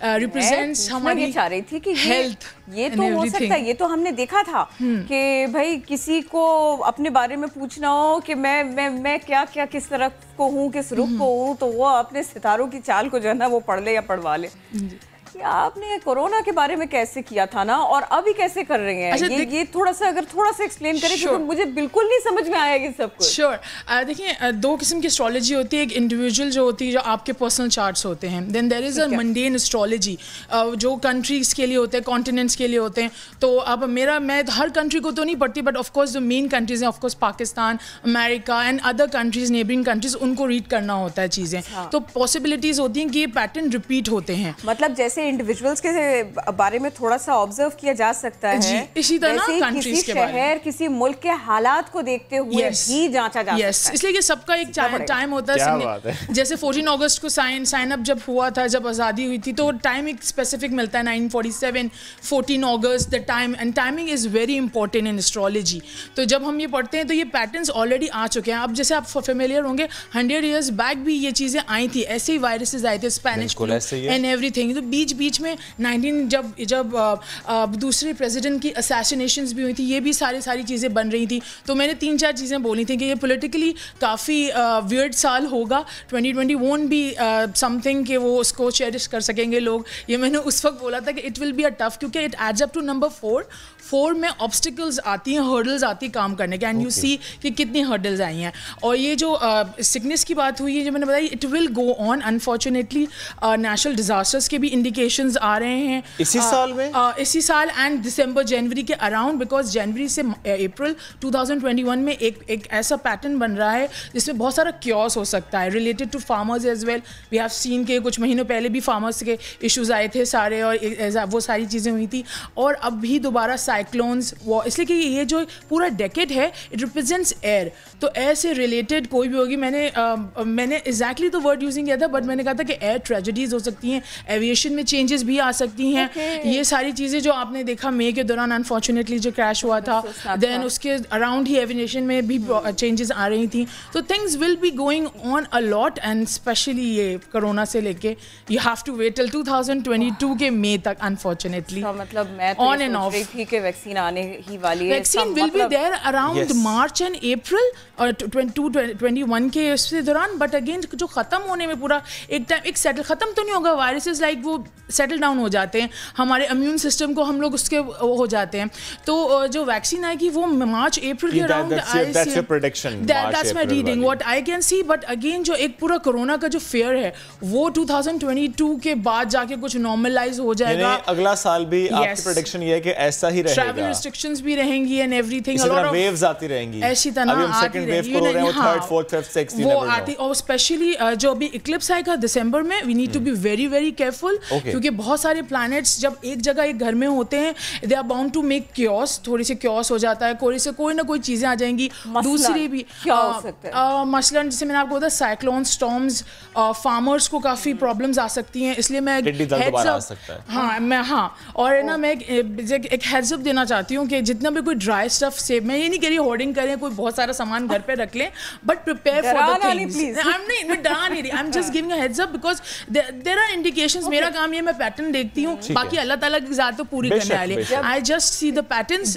Represents ہماری یہ چاہ رہی تھی کہ ہیلتھ. یہ تو ہو سکتا ہے, یہ تو ہم نے دیکھا تھا کہ بھائی کسی کو اپنے بارے میں پوچھنا ہو کہ میں کیا کیا کس طرف کو ہوں, کس رخ کو ہوں, تو وہ اپنے ستاروں کی چال کو جو ہے نا وہ پڑھ لے یا پڑھوا لے. آپ نے کورونا کے بارے میں کیسے کیا تھا نا, اور ابھی کیسے کر رہے ہیں, یہ تھوڑا سا ایکسپلین کریں, کیونکہ مجھے بالکل نہیں سمجھ میں آیا یہ سب کچھ. شیور. دیکھیں, دو قسم کی اسٹرالوجی ہوتی ہے. ایک انڈیویجول جو ہوتی ہے, جو آپ کے پرسنل چارٹس ہوتے ہیں. دین دیر از اے منڈین اسٹرالوجی جو کنٹریز کے لیے ہوتے ہیں, کانٹیننٹس کے لیے ہوتے ہیں. تو اب میں ہر کنٹری کو تو نہیں پڑھتی, بٹ آف کورس جو مین کنٹریز ہیں, آف کورس پاکستان, امریکہ and other countries, neighbouring countries, ان کو ریڈ کرنا ہوتا ہے چیزیں. تو پاسبلٹیز ہوتی ہیں کہ یہ پیٹرن ریپیٹ ہوتے ہیں. مطلب جیسے انڈیویجولز کے بارے میں تھوڑا سا آبزرو کیا جا سکتا ہے, اسی طرح کسی شہر, کسی ملک کے حالات کو دیکھتے ہوئے بھی جانچا جا سکتا ہے. اس لیے کہ سب کا ایک ٹائم ہوتا ہے. جیسے 14 اگست کو سائن اپ جب ہوا تھا, جب آزادی ہوئی تھی, تو ٹائم ایک اسپیسیفک ملتا ہے, 1947, 14 اگست, the time. And timing is very important in astrology. تو جب ہم یہ پڑھتے ہیں تو یہ پیٹرنس آلریڈی آ چکے ہیں. اب جیسے آپ فیملیئر ہوں گے, 100 ایئرس بیک بھی یہ چیزیں آئی تھیں, ایسے ہی وائرسز آئے تھے, اسپینش اینڈ ایوری تھنگ. تو بیچ میں جب دوسرے پریزیڈنٹ کی اسیسینیشنز بھی ہوئی تھی, یہ بھی ساری چیزیں بن رہی تھیں. تو میں نے 3-4 چیزیں بولی تھیں کہ یہ پولیٹیکلی کافی ویئرڈ سال ہوگا. 2020 وونٹ بی سم تھنگ کہ وہ اس کو چیریش کر سکیں گے لوگ. یہ میں نے اس وقت بولا تھا کہ it will be a tough, کیونکہ it adds up to number 4 میں آبسٹیکلز آتی ہیں, ہرڈلز آتی ہیں کام کرنے کے. اینڈ یو سی کہ کتنی ہرڈلز آئی ہیں. اور یہ جو سکنس کی بات ہوئی ہے, جو میں نے بتائی, it will go on. Unfortunately natural disasters کے بھی انڈیکیشنز آ رہے ہیں اسی سال اینڈ دسمبر جنوری کے اراؤنڈ, بیکاز جنوری سے اپریل 2021 میں ایک ایسا پیٹرن بن رہا ہے جس میں بہت سارا کیوس ہو سکتا ہے related to farmers as well. We have seen کہ کچھ مہینوں پہلے بھی فارمرز کے ایشوز آئے تھے سارے, اور وہ ساری چیزیں ہوئی تھیں. اور اب بھی دوبارہ سائیکلونز, اس لیے کہ یہ جو پورا ڈیکیڈ ہے, اٹ ریپرزینٹس ایئر. تو ایئر سے ریلیٹڈ کوئی بھی ہوگی. میں نے ایگزیکٹلی تو ورڈ یوزنگ کیا تھا, بٹ میں نے کہا تھا کہ ایئر ٹریجڈیز ہو سکتی ہیں, ایویشن میں چینجز بھی آ سکتی ہیں. یہ ساری چیزیں جو آپ نے دیکھا مئی کے دوران انفارچونیٹلی جو کریش ہوا تھا, دین اس کے اراؤنڈ ہی ایویشن میں بھی چینجز آ رہی تھیں. تو things will be going on a lot, and specially یہ کرونا سے لے کے you have to wait till 2022 کے مئی تک. انفارچونیٹلی مطلب میں آن اینڈ آف تھی کہ ویکسین آنے ہی والی ہے. Vaccine will be there around March and April اور 2021 کے اس دوران. بٹ اگین جو ختم ہونے میں پورا ایک ٹائم, ایک سیٹل ختم تو نہیں ہوگا. وائرسز لائک وہ سیٹل ڈاؤن ہو جاتے ہیں, ہمارے امیون سسٹم کو ہم لوگ اس کے ہو جاتے ہیں. تو جو ویکسین آئے گی وہ مارچ اپریل کے around, that's my reading what I can see. But again جو ایک پورا کورونا کا جو فیئر ہے وہ 2022 کے بعد جا کے کچھ نارملائز ہو جائے گا. اگلا سال بھی آپ کی پریڈکشن یہ ہے کہ ایسا ہی رہے گا, ٹریول ریسٹرکشنز بھی رہیں گی اینڈ ایوری تھنگ, ویوز آتی رہیں گی, ایسی طرح آتی رہیں گی, وہ آتی. اور اسپیشلی جو ابھی اکلپس آئے گا دسمبر میں, we need to be very very careful, کیونکہ بہت سارے پلانٹس جب ایک جگہ ایک گھر میں ہوتے ہیں, they are bound to make caves. تھوڑی سی کیوس ہو جاتا ہے, کوئی نہ کوئی چیزیں آ جائیں گی. دوسری بھی مثلاً جیسے میں نے آپ کو بتا, سائیکلون اسٹارمز, فارمرس کو کافی پرابلمس آ سکتی ہیں. اس لیے میں اور نا میں ایک ہیڈز اپ دینا چاہتی ہوں کہ جتنا بھی کوئی ڈرائی اسٹف سے, میں یہ نہیں کہہ رہی ہورڈنگ کریں, کوئی بہت سارا سامان گھر پہ رکھ لیں, but prepare for the things. میں ڈرا نہیں رہی, I am just giving a heads up because there are indications. میرا کام یہ, میں پیٹرن دیکھتی ہوں, باقی اللہ تعالیٰ کی ذات تو پوری کرنے والے. I just see the patterns.